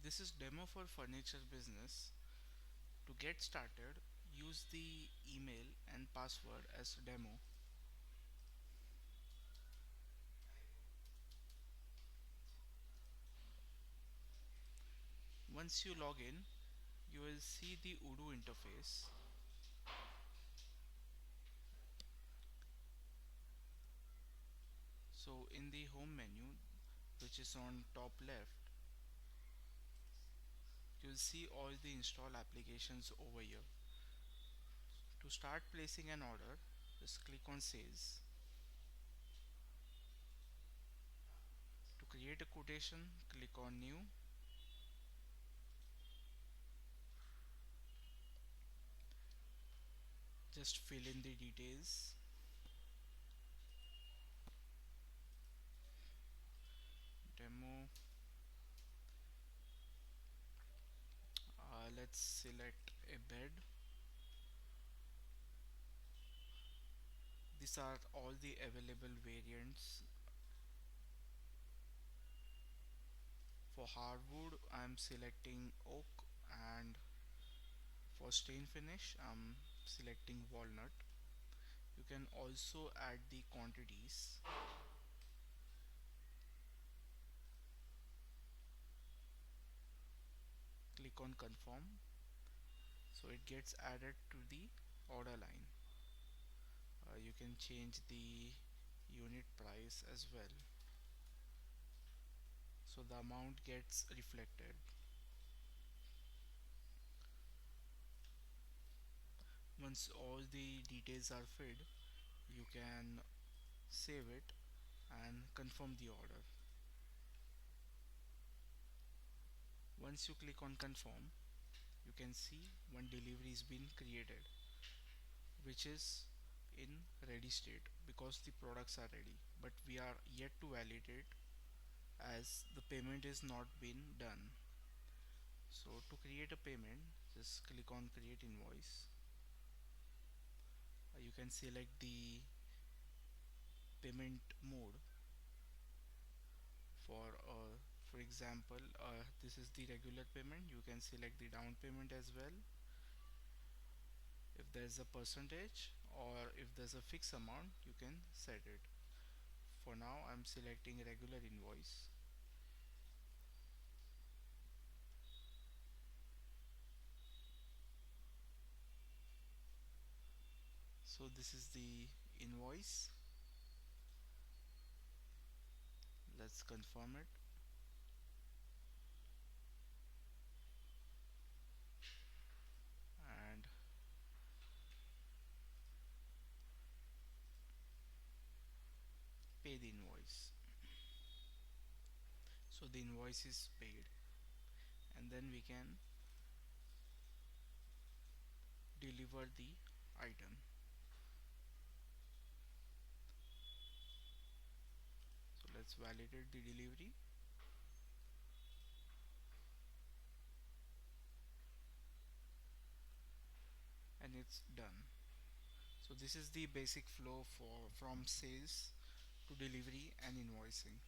This is demo for furniture business. To get started, use the email and password as demo. Once you log in, you will see the Odoo interface. So in the home menu, which is on top left, you'll see all the install applications over here. To start placing an order, just click on sales. To create a quotation, click on new. Just fill in the details. Demo. Let's select a bed. These are all the available variants. For hardwood, I'm selecting oak, and for stain finish, I'm selecting walnut. You can also add the quantities. Click on confirm, so it gets added to the order line. You can change the unit price as well, so the amount gets reflected. Once all the details are filled, you can save it and confirm the order. Once you click on confirm, you can see one delivery is being created, which is in ready state because the products are ready, but we are yet to validate as the payment is not been done. So to create a payment, just click on create invoice. You can select the payment mode. For example, this is the regular payment. You can select the down payment as well. If there's a percentage or if there's a fixed amount, you can set it. For now, I'm selecting regular invoice. So this is the invoice. Let's confirm it. And pay the invoice. So the invoice is paid, and then we can deliver the item. So let's validate the delivery. And it's done. So this is the basic flow for from sales to delivery and invoicing.